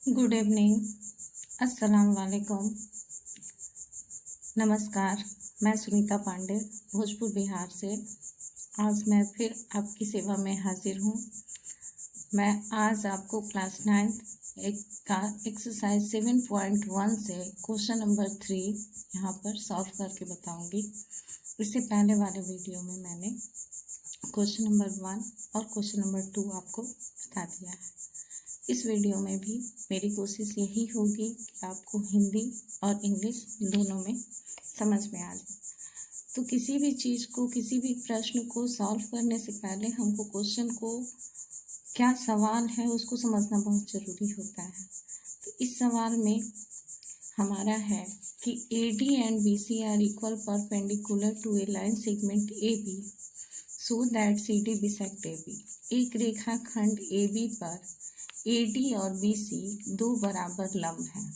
Good evening, अस्सलाम वालेकुम, नमस्कार। मैं सुनीता पांडे भोजपुर बिहार से आज मैं फिर आपकी सेवा में हाजिर हूँ। मैं आज आपको क्लास 9 का एक्सरसाइज 7.1 से क्वेश्चन नंबर 3 यहाँ पर सॉल्व करके बताऊँगी। इससे पहले वाले वीडियो में मैंने क्वेश्चन नंबर 1 और क्वेश्चन नंबर 2 आपको बता दिया है। इस वीडियो में भी मेरी कोशिश यही होगी कि आपको हिंदी और इंग्लिश दोनों में समझ में आ जाए। तो किसी भी चीज़ को, किसी भी प्रश्न को सॉल्व करने से पहले हमको क्वेश्चन को क्या सवाल है उसको समझना बहुत ज़रूरी होता है। तो इस सवाल में हमारा है कि AD and BC are equal perpendicular to a line segment AB so that CD bisect AB। एक रेखाखंड AB पर AD और BC दो बराबर लंब हैं,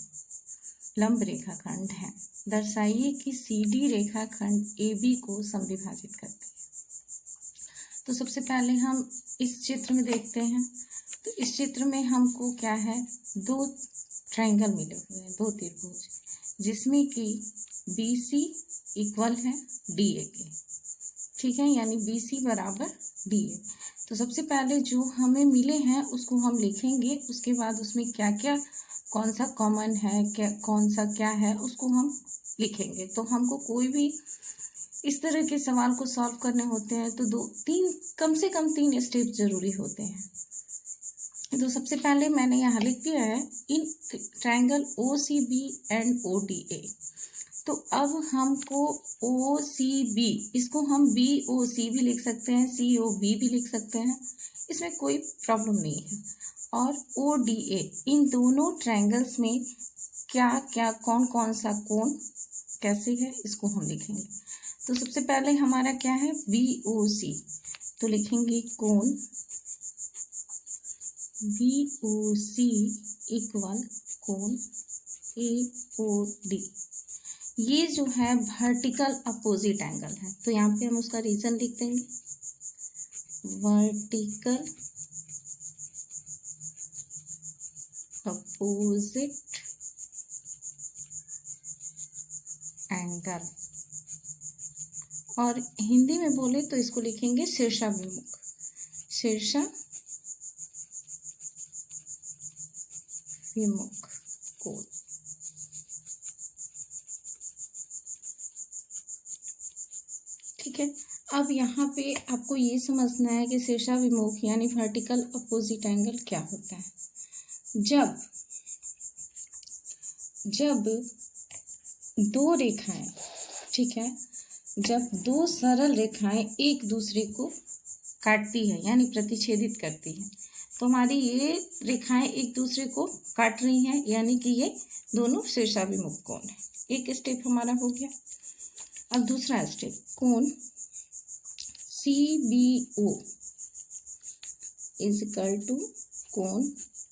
लंब रेखाखंड हैं। दर्शाइए कि CD रेखाखंड AB को समविभाजित करती है। तो सबसे पहले हम इस चित्र में देखते हैं। तो इस चित्र में हमको क्या है, दो ट्रायंगल मिले हुए हैं, दो त्रिभुज, जिसमें कि BC इक्वल है DA के, ठीक है, यानी BC बराबर DA। तो सबसे पहले जो हमें मिले हैं उसको हम लिखेंगे, उसके बाद उसमें क्या क्या, कौन सा कॉमन है, क्या कौन सा क्या है उसको हम लिखेंगे। तो हमको कोई भी इस तरह के सवाल को सॉल्व करने होते हैं तो कम से कम तीन स्टेप जरूरी होते हैं। तो सबसे पहले मैंने यहाँ लिख दिया है in triangle OCB and ODA। तो अब हमको OCB, इसको हम BOC भी लिख सकते हैं, COB भी लिख सकते हैं, इसमें कोई प्रॉब्लम नहीं है। और ODA, इन दोनों ट्रायंगल्स में क्या क्या, कौन कौन सा कोण कैसे है इसको हम लिखेंगे। तो सबसे पहले हमारा क्या है, BOC। तो लिखेंगे कोण BOC इक्वल कोण AOD। ये जो है वर्टिकल अपोजिट एंगल है, तो यहाँ पे हम उसका रीजन लिख देंगे, वर्टिकल अपोजिट एंगल। और हिंदी में बोले तो इसको लिखेंगे शीर्षाभिमुख, शीर्षाभिमुख कोण। ठीक है, अब यहाँ पे आपको ये समझना है कि शीर्षाभिमुख यानी वर्टिकल अपोजिट एंगल क्या होता है। जब दो रेखाएं, ठीक है, जब दो सरल रेखाएं एक दूसरे को काटती है यानी प्रतिच्छेदित करती है, तो हमारी ये रेखाएं एक दूसरे को काट रही हैं, यानी कि ये दोनों शीर्षाभिमुख कोण है। एक स्टेप हमारा हो गया। अब दूसरा स्टेप, कोण CBO इज इक्वल टू कोण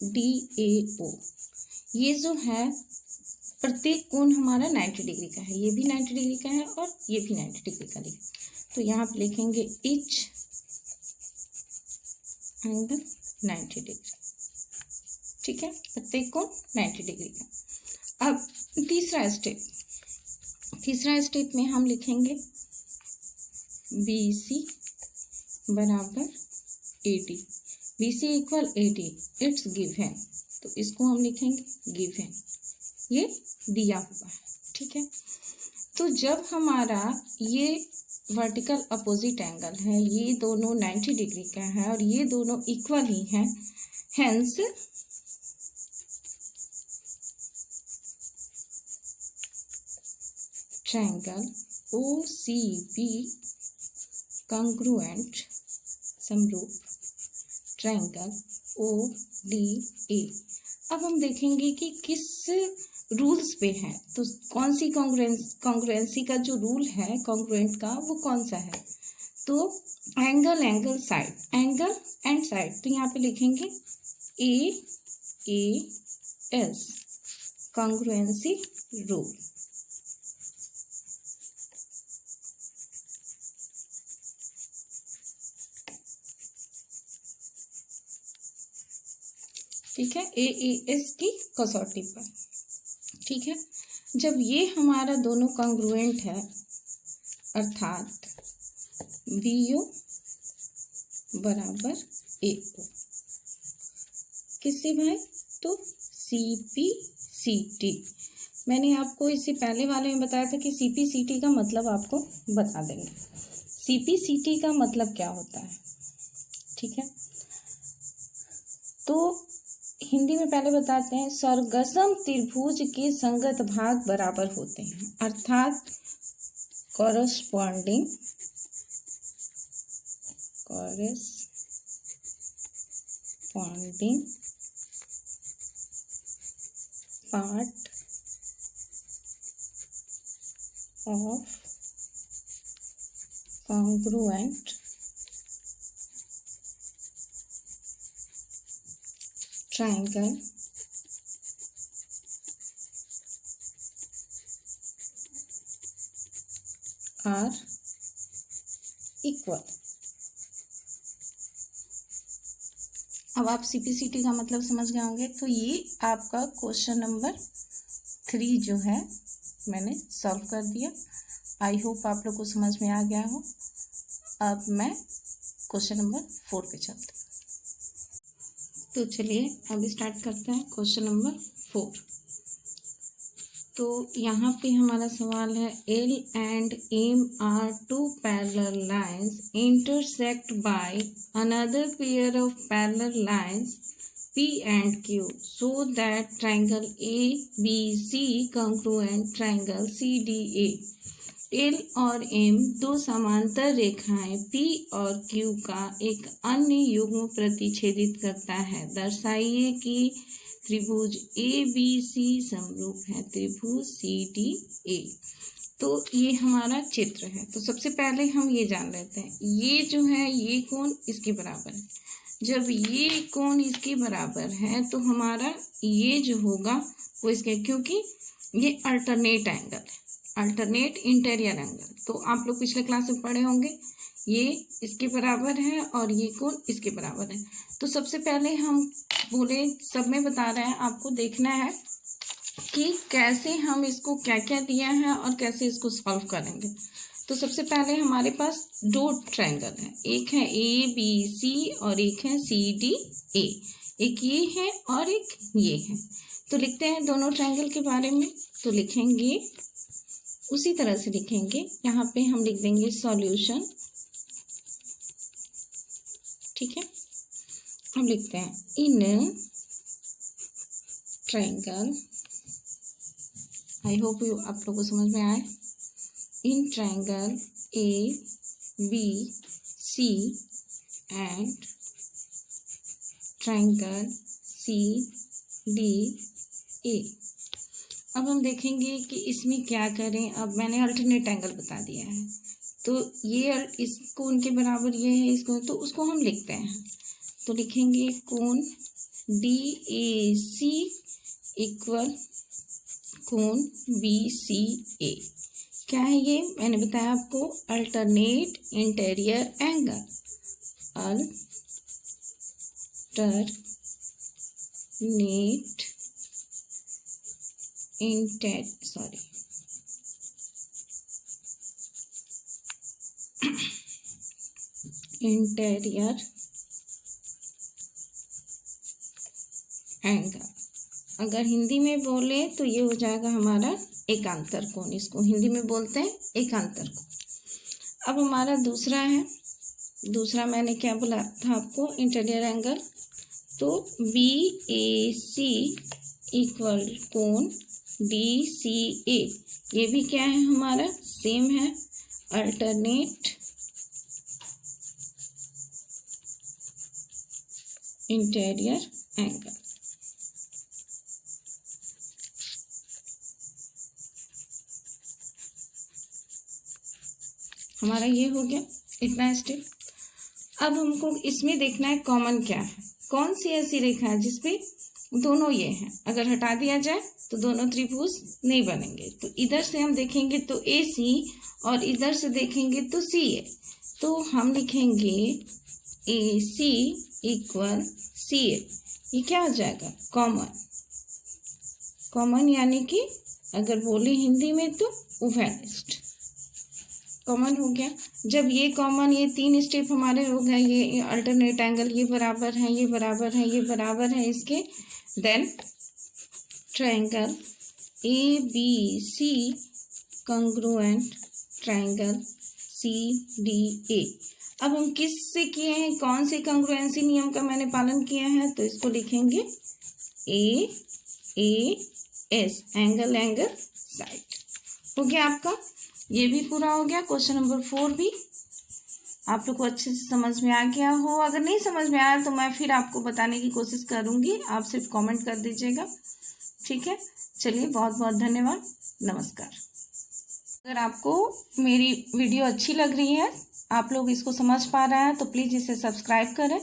DAO। ये जो है प्रत्येक कोण हमारा 90 डिग्री का है, ये भी 90 डिग्री का है और ये भी 90 डिग्री का है। तो यहाँ पे लिखेंगे ईच एंगल 90 डिग्री, ठीक है, प्रत्येक कोण 90 डिग्री का। अब तीसरा स्टेप में हम लिखेंगे BC बराबर AD, BC equal AD, it's given. तो इसको हम लिखेंगे गिवन, ये दिया हुआ है, ठीक है। तो जब हमारा ये वर्टिकल अपोजिट एंगल है, ये दोनों 90 डिग्री का है और ये दोनों इक्वल ही हैं, हेंस ट्रायंगल OCB congruent समरूप ट्रायंगल ODA। अब हम देखेंगे कि किस रूल्स पे है, तो कौन सी कॉन्ग्रुएंसी का जो रूल है कॉन्ग्रुएंट का वो कौन सा है। तो एंगल एंड साइड, तो यहाँ पे लिखेंगे AAS कॉन्ग्रुएंसी रूल। ठीक है, AES की कसौटी पर। ठीक है, जब ये हमारा दोनों कॉन्ग्रुएंट है अर्थात BO बराबर AO, किससे भाई? तो CPCT। मैंने आपको इससे पहले वाले में बताया था कि CPCT का मतलब आपको बता देंगे। CPCT का मतलब क्या होता है? ठीक है, तो हिंदी में पहले बताते हैं, सर्वगसम त्रिभुज के संगत भाग बराबर होते हैं, अर्थात corresponding part of congruent triangle are equal. अब आप CPCT का मतलब समझ गए होंगे। तो ये आपका क्वेश्चन नंबर 3 जो है मैंने सॉल्व कर दिया। आई होप आप लोग को समझ में आ गया हो। अब मैं क्वेश्चन नंबर 4 पे चलती हूँ। तो चलिए अब स्टार्ट करते हैं क्वेश्चन नंबर 4। तो यहाँ पे हमारा सवाल है, L and M are two parallel lines intersect by another pair of parallel lines P and Q so that triangle ABC congruent triangle CDA। L और M दो समांतर रेखाएं P और Q का एक अन्य युग्म प्रतिच्छेदित करता है। दर्शाइए कि त्रिभुज ABC समरूप है त्रिभुज CDA। तो ये हमारा चित्र है। तो सबसे पहले हम ये जान लेते हैं, ये जो है ये कोण इसके बराबर है। जब ये कोण इसके बराबर है तो हमारा ये जो होगा वो इसके, क्योंकि ये अल्टरनेट एंगल है, अल्टरनेट इंटीरियर एंगल। तो आप लोग पिछले क्लास में पढ़े होंगे, ये इसके बराबर है और ये कोण इसके बराबर है। तो सबसे पहले हम बोले, सब में बता रहे हैं, आपको देखना है कि कैसे हम इसको क्या क्या दिया है और कैसे इसको सॉल्व करेंगे। तो सबसे पहले हमारे पास दो ट्रायंगल है, एक है ABC और एक है CDA। एक ये है और एक ये है। तो लिखते हैं दोनों ट्रायंगल के बारे में। तो लिखेंगे उसी तरह से लिखेंगे, यहाँ पे हम लिख देंगे सॉल्यूशन। ठीक है, हम लिखते हैं इन ट्रायंगल, आई होप आप लोगों को समझ में आए, in triangle ABC and triangle CDA। अब हम देखेंगे कि इसमें क्या करें। अब मैंने अल्टरनेट एंगल बता दिया है, तो ये इसको उनके बराबर ये है, इसको तो उसको हम लिखते हैं। तो लिखेंगे कोण DAC इक्वल कोण BCA। क्या है ये? मैंने बताया आपको, alternate interior angle, interior angle. अगर हिंदी में बोले तो ये हो जाएगा हमारा एकांतर कोण, इसको हिंदी में बोलते हैं एकांतर कोण। अब हमारा दूसरा है, दूसरा मैंने क्या बोला था आपको, इंटीरियर एंगल। तो BAC इक्वल कोण DCA, ये भी क्या है हमारा, सेम है, अल्टरनेट इंटीरियर एंगल। हमारा ये हो गया इतना स्टेप। अब हमको इसमें देखना है कॉमन क्या है, कौन सी ऐसी रेखा है जिसपे दोनों ये हैं। अगर हटा दिया जाए तो दोनों त्रिभुज नहीं बनेंगे। तो इधर से हम देखेंगे तो AC और इधर से देखेंगे तो CA। तो हम लिखेंगे AC इक्वल CA। ये क्या हो जाएगा? कॉमन। कॉमन यानी कि अगर बोले हिंदी में तो ओवेलिस्ट। कॉमन हो गया। जब ये कॉमन, ये 3 स्टेप हमारे हो गए, ये अल्टरनेट एंगल, ये बराबर है, ये बराबर है, ये बराबर है इसके, then triangle ABC congruent triangle CDA। अब हम किस से किए हैं, कौन से कॉन्ग्रुएंसी नियम का मैंने पालन किया है, तो इसको लिखेंगे AAS, एंगल एंगल साइड। हो गया आपका, ये भी पूरा हो गया। क्वेश्चन नंबर 4 भी आप लोग को अच्छे से समझ में आ गया हो। अगर नहीं समझ में आया तो मैं फिर आपको बताने की कोशिश करूंगी, आप सिर्फ कमेंट कर दीजिएगा, ठीक है। चलिए, बहुत बहुत धन्यवाद, नमस्कार। अगर आपको मेरी वीडियो अच्छी लग रही है, आप लोग इसको समझ पा रहे हैं, तो प्लीज़ इसे सब्सक्राइब करें,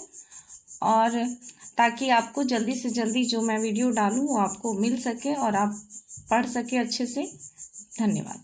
और ताकि आपको जल्दी से जल्दी जो मैं वीडियो डालूँ वो आपको मिल सके और आप पढ़ सके अच्छे से। धन्यवाद।